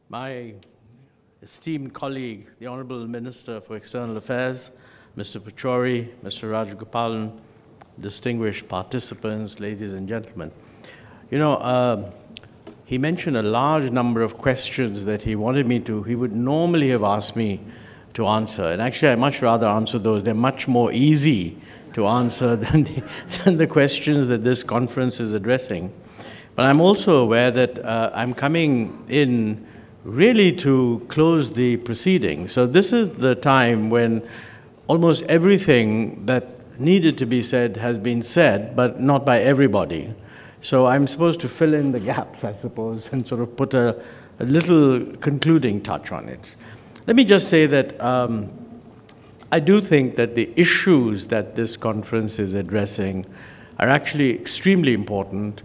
My esteemed colleague, the Honourable Minister for External Affairs, Mr. Pachori, Mr. Rajagopalan, distinguished participants, ladies and gentlemen. You know, he mentioned a large number of questions that he wanted me to, he would normally have asked me to answer. And actually, I'd much rather answer those. They're much more easy to answer than the questions that this conference is addressing. But I'm also aware that I'm coming in really to close the proceedings. So this is the time when almost everything that needed to be said has been said, but not by everybody. So I'm supposed to fill in the gaps, I suppose, and sort of put a little concluding touch on it. Let me just say that I do think that the issues that this conference is addressing are actually extremely important,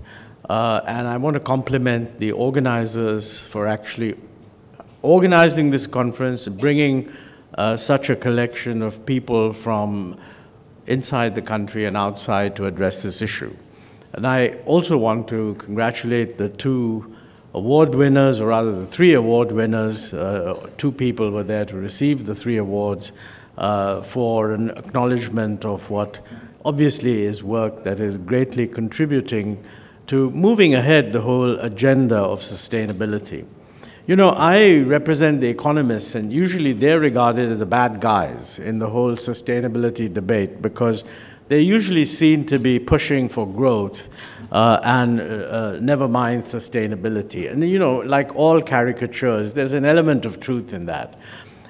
and I want to compliment the organizers for actually organizing this conference, bringing such a collection of people from inside the country and outside to address this issue. And I also want to congratulate the two award winners, or rather the three award winners. Two people were there to receive the three awards for an acknowledgement of what obviously is work that is greatly contributing to moving ahead the whole agenda of sustainability. You know, I represent the economists, and usually they're regarded as the bad guys in the whole sustainability debate because they're usually seen to be pushing for growth and never mind sustainability. And you know, like all caricatures, there's an element of truth in that.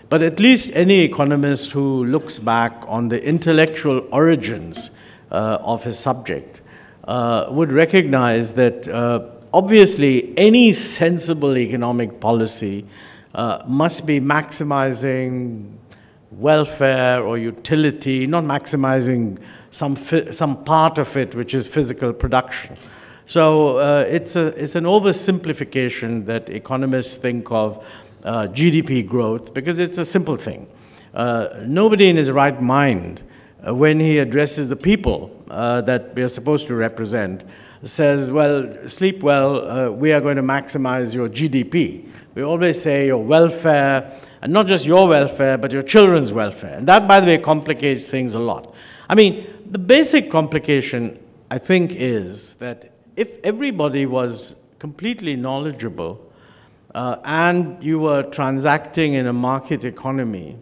But at least any economist who looks back on the intellectual origins of his subject would recognize that obviously, any sensible economic policy must be maximizing welfare or utility, not maximizing some part of it, which is physical production. So it's an oversimplification that economists think of GDP growth, because it's a simple thing. Nobody in his right mind, when he addresses the people that we are supposed to represent, says, well, sleep well, we are going to maximize your GDP. We always say your welfare, and not just your welfare, but your children's welfare. And that, by the way, complicates things a lot. I mean, the basic complication, I think, is that if everybody was completely knowledgeable and you were transacting in a market economy,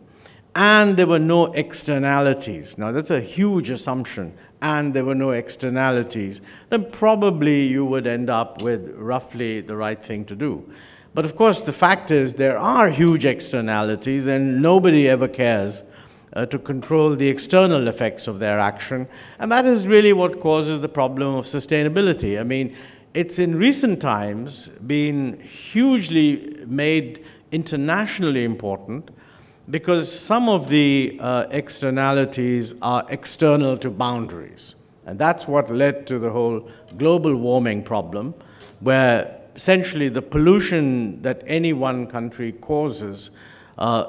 and there were no externalities. Now, that's a huge assumption, and there were no externalities, then probably you would end up with roughly the right thing to do. But of course, the fact is there are huge externalities, and nobody ever cares to control the external effects of their action, and that is really what causes the problem of sustainability. I mean, it's in recent times been hugely made internationally important, because some of the externalities are external to boundaries. And that's what led to the whole global warming problem, where essentially the pollution that any one country causes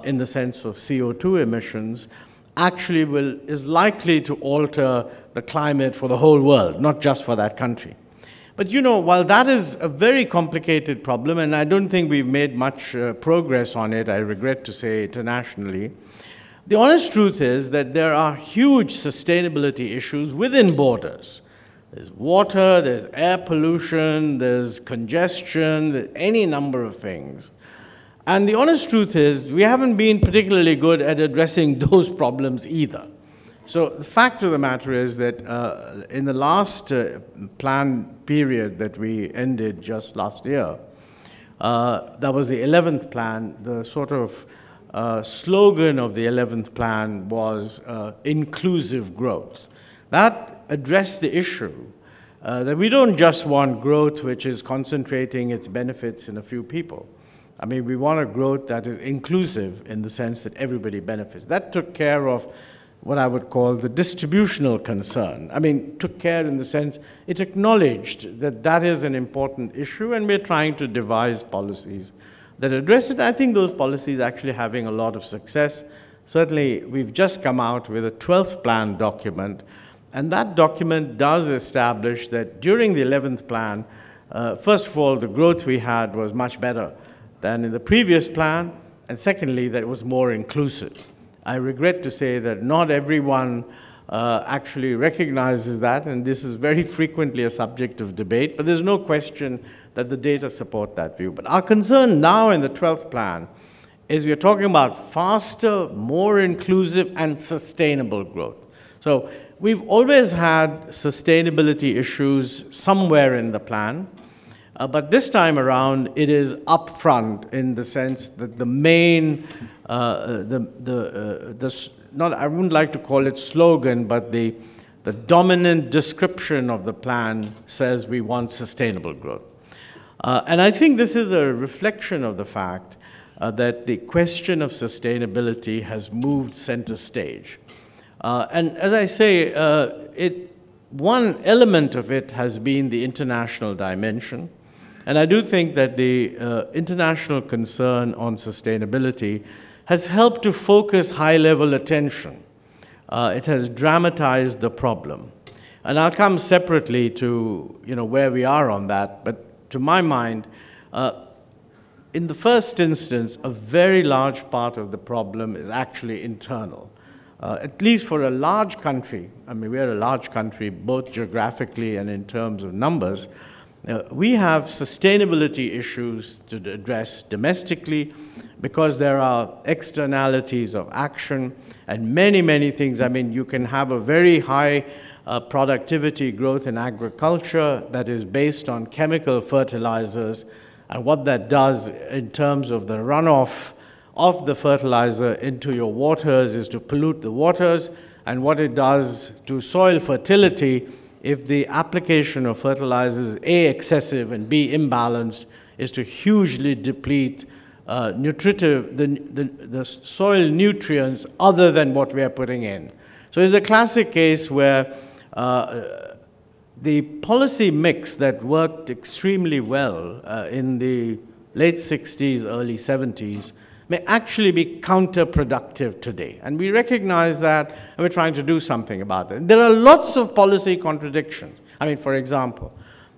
in the sense of CO2 emissions actually is likely to alter the climate for the whole world, not just for that country. But you know, while that is a very complicated problem, and I don't think we've made much progress on it, I regret to say, internationally, the honest truth is that there are huge sustainability issues within borders. There's water, there's air pollution, there's congestion, there's any number of things. And the honest truth is we haven't been particularly good at addressing those problems either. So the fact of the matter is that in the last plan period that we ended just last year, that was the 11th plan, the sort of slogan of the 11th plan was inclusive growth. That addressed the issue that we don't just want growth which is concentrating its benefits in a few people. I mean, we want a growth that is inclusive in the sense that everybody benefits. That took care of what I would call the distributional concern. I mean, took care in the sense it acknowledged that that is an important issue, and we're trying to devise policies that address it. I think those policies are actually having a lot of success. Certainly, we've just come out with a 12th plan document, and that document does establish that during the 11th plan, first of all, the growth we had was much better than in the previous plan, and secondly, that it was more inclusive. I regret to say that not everyone actually recognizes that, and this is very frequently a subject of debate, but there's no question that the data support that view. But our concern now in the 12th plan is we are talking about faster, more inclusive, and sustainable growth. So we've always had sustainability issues somewhere in the plan, but this time around it is upfront in the sense that the main, I wouldn't like to call it slogan, but the dominant description of the plan says we want sustainable growth. And I think this is a reflection of the fact that the question of sustainability has moved center stage. And as I say, one element of it has been the international dimension. And I do think that the international concern on sustainability has helped to focus high-level attention. It has dramatized the problem. And I'll come separately to where we are on that, but to my mind, in the first instance, a very large part of the problem is actually internal. At least for a large country, I mean, we're a large country, both geographically and in terms of numbers, we have sustainability issues to address domestically because there are externalities of action and many, many things. I mean, you can have a very high productivity growth in agriculture that is based on chemical fertilizers, and what that does in terms of the runoff of the fertilizer into your waters is to pollute the waters, and what it does to soil fertility if the application of fertilizers, A, excessive and B, imbalanced, is to hugely deplete the soil nutrients other than what we are putting in. So it's a classic case where the policy mix that worked extremely well in the late 60s, early 70s, may actually be counterproductive today. And we recognize that, and we're trying to do something about it. There are lots of policy contradictions. I mean, for example,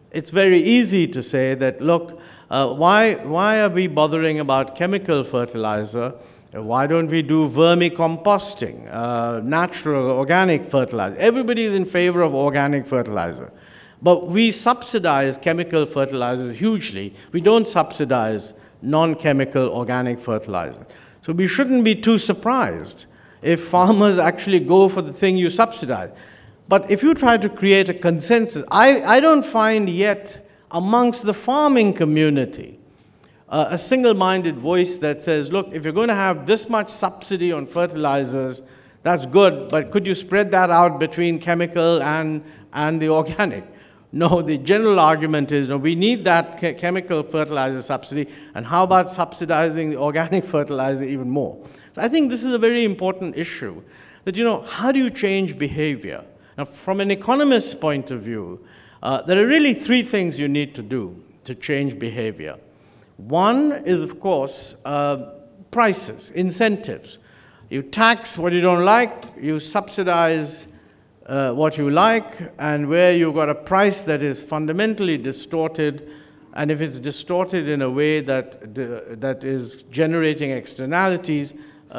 it's very easy to say that, look, why are we bothering about chemical fertilizer? Why don't we do vermicomposting, natural, organic fertilizer? Everybody is in favor of organic fertilizer. But we subsidize chemical fertilizers hugely. We don't subsidize non-chemical organic fertilizer. So we shouldn't be too surprised if farmers actually go for the thing you subsidize. But if you try to create a consensus, I don't find yet amongst the farming community a single-minded voice that says, look, if you're going to have this much subsidy on fertilizers, that's good, but could you spread that out between chemical and the organic? No, the general argument is, no, we need that chemical fertilizer subsidy, and how about subsidizing the organic fertilizer even more? So I think this is a very important issue, that, how do you change behavior? Now, from an economist's point of view, there are really three things you need to do to change behavior. One is, of course, prices, incentives. You tax what you don't like, you subsidize what you like, and where you've got a price that is fundamentally distorted, and if it's distorted in a way that is generating externalities,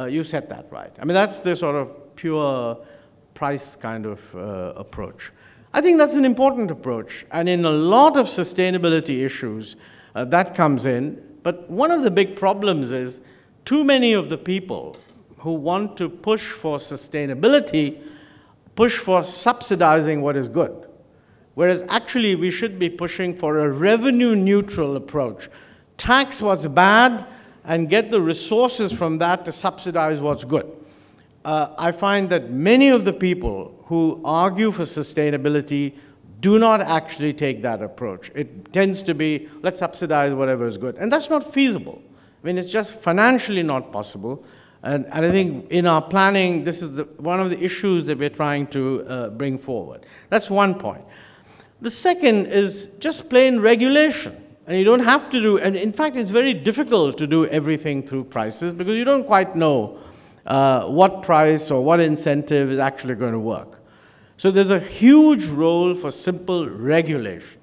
you set that right. I mean, that's the sort of pure price kind of approach. I think that's an important approach, and in a lot of sustainability issues, that comes in. But one of the big problems is too many of the people who want to push for sustainability push for subsidizing what is good, whereas actually we should be pushing for a revenue-neutral approach. Tax what's bad and get the resources from that to subsidize what's good. I find that many of the people who argue for sustainability do not actually take that approach. It tends to be, let's subsidize whatever is good. And that's not feasible. I mean, it's just financially not possible. And I think in our planning, this is one of the issues that we're trying to bring forward. That's one point. The second is just plain regulation. And you don't have to do, and in fact, it's very difficult to do everything through prices because you don't quite know what price or what incentive is actually going to work. So there's a huge role for simple regulation.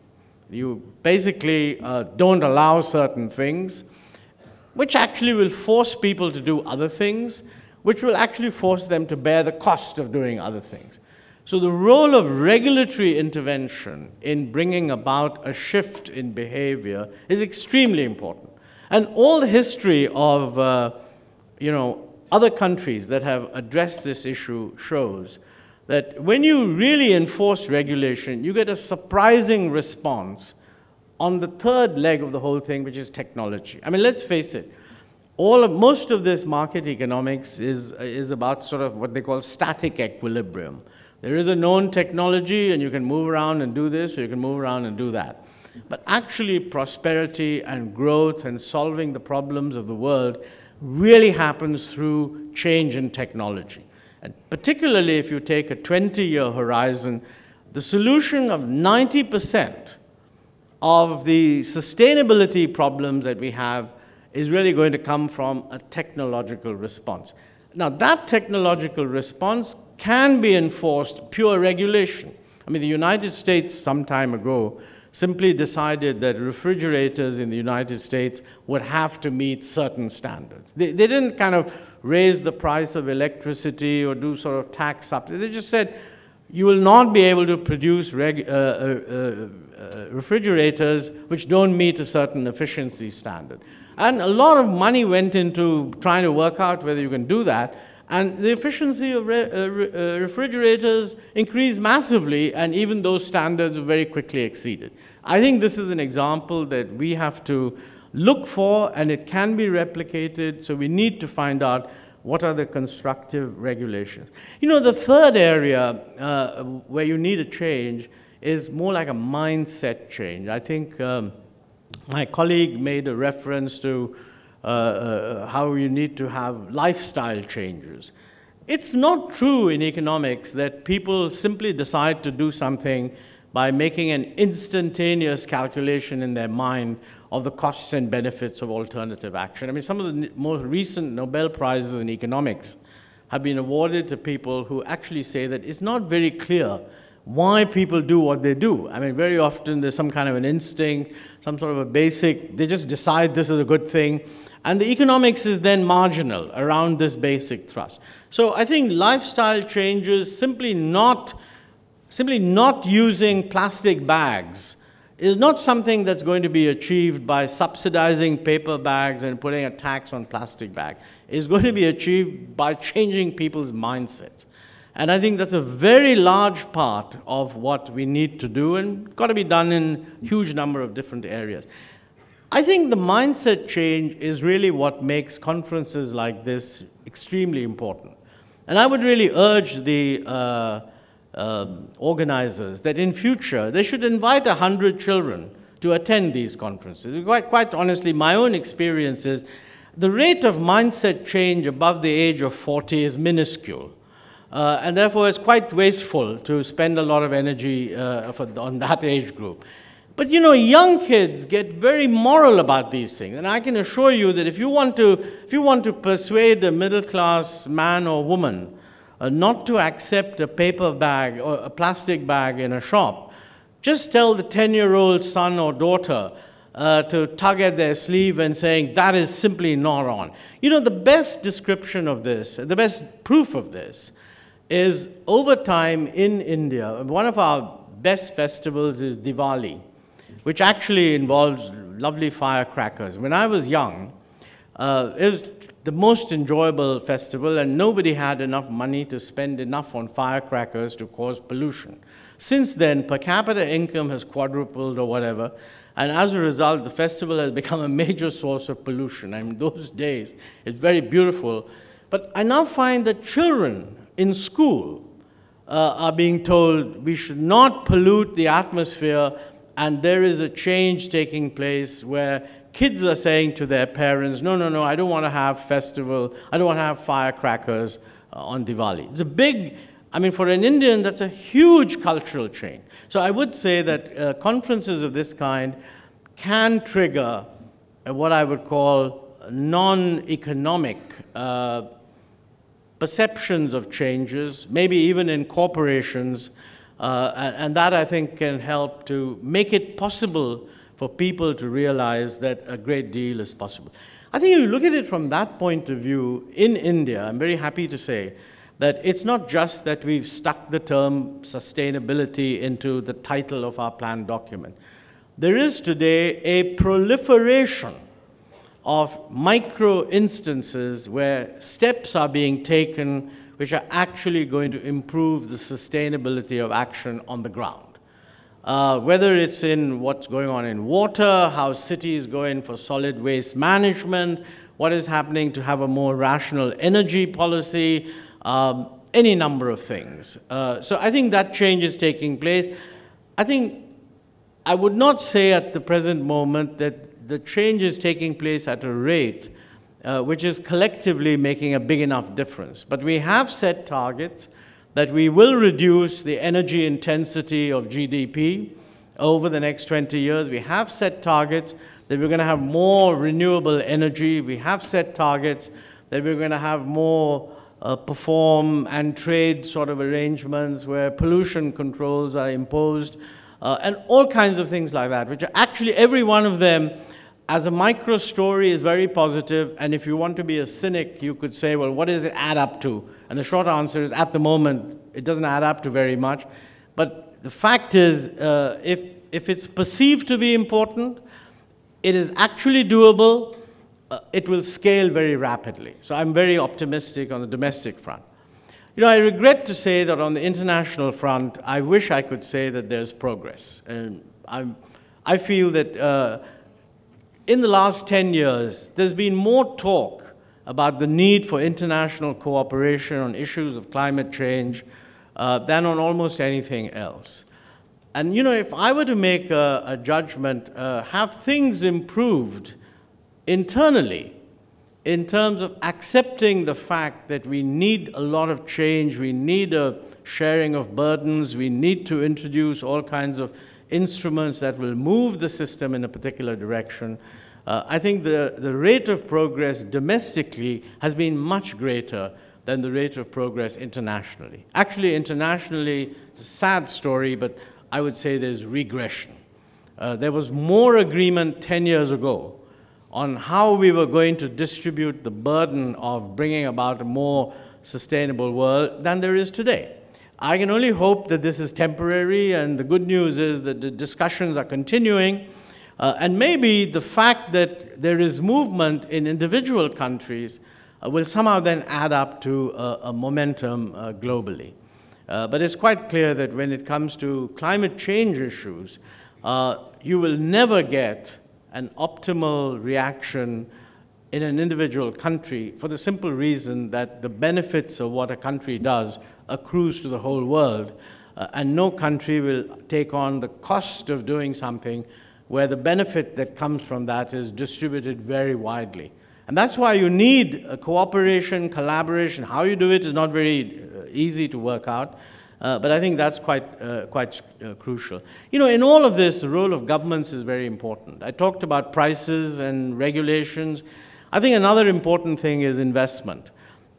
You basically don't allow certain things. which actually will force people to do other things, which will actually force them to bear the cost of doing other things. So the role of regulatory intervention in bringing about a shift in behavior is extremely important. And all the history of other countries that have addressed this issue shows that when you really enforce regulation, you get a surprising response on the third leg of the whole thing, which is technology. I mean, let's face it, most of this market economics is about sort of what they call static equilibrium. There is a known technology, and you can move around and do this, or you can move around and do that. But actually, prosperity and growth and solving the problems of the world really happens through change in technology. And particularly if you take a 20-year horizon, the solution of 90% of the sustainability problems that we have is really going to come from a technological response. Now, that technological response can be enforced pure regulation. I mean, the United States some time ago simply decided that refrigerators in the United States would have to meet certain standards. They didn't kind of raise the price of electricity or do sort of tax subsidy. They just said, you will not be able to produce refrigerators which don't meet a certain efficiency standard. And a lot of money went into trying to work out whether you can do that. And the efficiency of refrigerators increased massively, and even those standards were very quickly exceeded. I think this is an example that we have to look for, and it can be replicated, so we need to find out what are the constructive regulations. You know, the third area where you need a change is more like a mindset change. I think my colleague made a reference to how you need to have lifestyle changes. It's not true in economics that people simply decide to do something by making an instantaneous calculation in their mind of the costs and benefits of alternative action. I mean, some of the most recent Nobel Prizes in economics have been awarded to people who actually say that it's not very clear why people do what they do. I mean, very often there's some kind of an instinct, some sort of a basic, they just decide this is a good thing. And the economics is then marginal around this basic thrust. So I think lifestyle changes, simply not using plastic bags, is not something that's going to be achieved by subsidizing paper bags and putting a tax on plastic bags. It's going to be achieved by changing people's mindsets. And I think that's a very large part of what we need to do, and got to be done in a huge number of different areas. I think the mindset change is really what makes conferences like this extremely important. And I would really urge the organizers that in future they should invite 100 children to attend these conferences. Quite honestly, my own experience is the rate of mindset change above the age of 40 is minuscule. And therefore, it's quite wasteful to spend a lot of energy on that age group. But you know, young kids get very moral about these things. And I can assure you that if you want to persuade a middle-class man or woman not to accept a paper bag or a plastic bag in a shop, just tell the 10-year-old son or daughter to tug at their sleeve and saying, that is simply not on. You know, the best description of this, the best proof of this, is over time in India, one of our best festivals is Diwali, which actually involves lovely firecrackers. When I was young, it was the most enjoyable festival, and nobody had enough money to spend enough on firecrackers to cause pollution. Since then, per capita income has quadrupled or whatever, and as a result, the festival has become a major source of pollution. I mean, those days, it's very beautiful. But I now find that children in school are being told we should not pollute the atmosphere, and there is a change taking place where kids are saying to their parents, no, no, no, I don't want to have festival, I don't want to have firecrackers on Diwali. It's a big, I mean, for an Indian, that's a huge cultural change. So I would say that conferences of this kind can trigger what I would call non-economic perceptions of changes, maybe even in corporations, and that, I think, can help to make it possible for people to realize that a great deal is possible. I think if you look at it from that point of view, in India, I'm very happy to say that it's not just that we've stuck the term sustainability into the title of our plan document. There is today a proliferation of micro instances where steps are being taken which are actually going to improve the sustainability of action on the ground. Whether it's in what's going on in water, how cities go in for solid waste management, what is happening to have a more rational energy policy, any number of things. So I think that change is taking place. I would not say at the present moment that the change is taking place at a rate which is collectively making a big enough difference. But we have set targets that we will reduce the energy intensity of GDP over the next 20 years. We have set targets that we're going to have more renewable energy. We have set targets that we're going to have more perform and trade sort of arrangements where pollution controls are imposed, and all kinds of things like that, which are actually every one of them as a micro story is very positive. And if you want to be a cynic, you could say, well, what does it add up to? And the short answer is, at the moment, it doesn't add up to very much. But the fact is, if it's perceived to be important, it is actually doable. It will scale very rapidly. So I'm very optimistic on the domestic front. You know, I regret to say that on the international front, I wish I could say that there's progress. And I feel that in the last 10 years, there's been more talk about the need for international cooperation on issues of climate change than on almost anything else. And, you know, if I were to make a judgment, have things improved internally in terms of accepting the fact that we need a lot of change, we need a sharing of burdens, we need to introduce all kinds of instruments that will move the system in a particular direction. I think the rate of progress domestically has been much greater than the rate of progress internationally. Actually, internationally, it's a sad story, but I would say there's regression. There was more agreement 10 years ago on how we were going to distribute the burden of bringing about a more sustainable world than there is today. I can only hope that this is temporary, and the good news is that the discussions are continuing, and maybe the fact that there is movement in individual countries will somehow then add up to a momentum globally. But it's quite clear that when it comes to climate change issues, you will never get an optimal reaction in an individual country for the simple reason that the benefits of what a country does accrues to the whole world, and no country will take on the cost of doing something where the benefit that comes from that is distributed very widely. And that's why you need a cooperation, collaboration. How you do it is not very easy to work out, but I think that's quite crucial. You know, in all of this, the role of governments is very important. I talked about prices and regulations. I think another important thing is investment.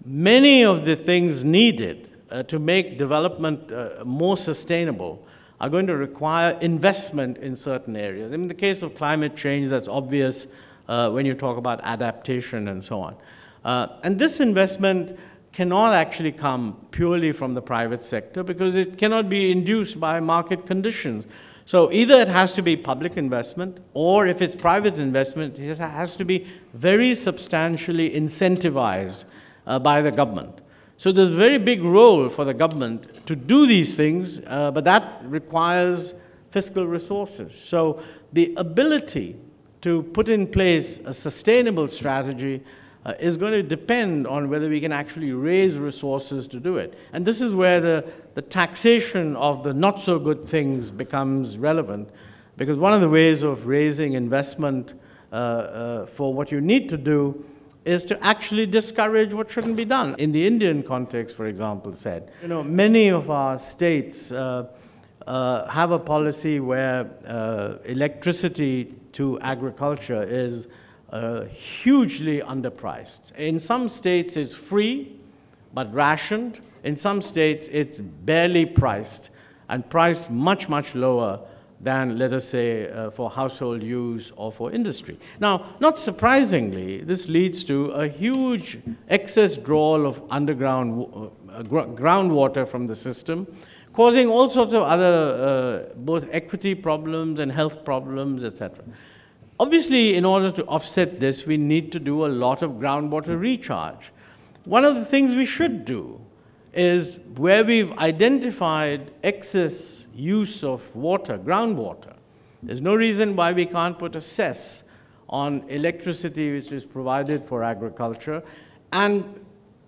Many of the things needed to make development more sustainable are going to require investment in certain areas. In the case of climate change, that's obvious when you talk about adaptation and so on. And this investment cannot actually come purely from the private sector because it cannot be induced by market conditions. So either it has to be public investment, or if it's private investment, it has to be very substantially incentivized by the government. So there's a very big role for the government to do these things, but that requires fiscal resources. So the ability to put in place a sustainable strategy is going to depend on whether we can actually raise resources to do it. And this is where the taxation of the not-so-good things becomes relevant, because one of the ways of raising investment for what you need to do is to actually discourage what shouldn't be done. In the Indian context, for example, said, you know, many of our states have a policy where electricity to agriculture is hugely underpriced. In some states it's free but rationed. In some states it's barely priced, and priced much, much lower than, let us say, for household use or for industry. Now, not surprisingly, this leads to a huge excess draw of underground groundwater from the system, causing all sorts of other both equity problems and health problems, etc. Obviously, in order to offset this, we need to do a lot of groundwater recharge. One of the things we should do is where we've identified excess use of water, groundwater. There's no reason why we can't put a cess on electricity which is provided for agriculture and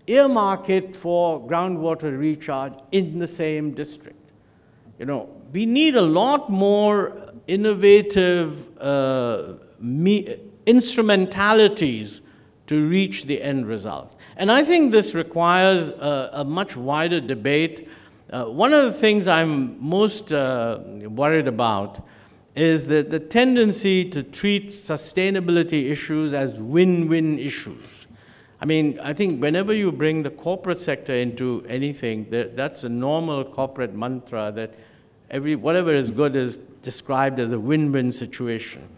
earmark it for groundwater recharge in the same district. You know, we need a lot more innovative instrumentalities to reach the end result. And I think this requires a much wider debate. One of the things I'm most worried about is the tendency to treat sustainability issues as win-win issues. I mean, I think whenever you bring the corporate sector into anything, that's a normal corporate mantra that whatever is good is described as a win-win situation.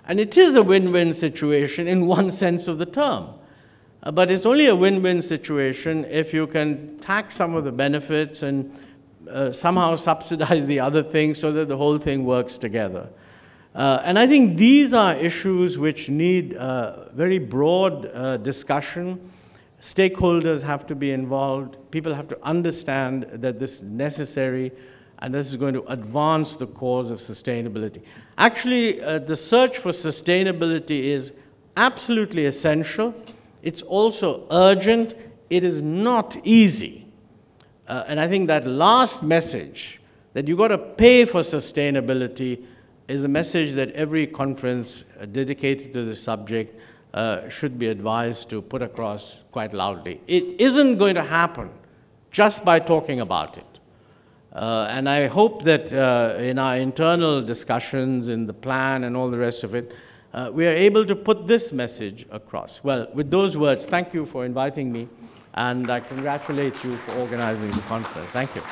And it is a win-win situation in one sense of the term. But it's only a win-win situation if you can tax some of the benefits and somehow subsidize the other things so that the whole thing works together. And I think these are issues which need very broad discussion. Stakeholders have to be involved. People have to understand that this is necessary and this is going to advance the cause of sustainability. Actually, the search for sustainability is absolutely essential. It's also urgent. It is not easy. And I think that last message, that you've got to pay for sustainability, is a message that every conference dedicated to this subject should be advised to put across quite loudly. It isn't going to happen just by talking about it. And I hope that in our internal discussions, in the plan and all the rest of it, we are able to put this message across. Well, with those words, thank you for inviting me, and I congratulate you for organizing the conference. Thank you.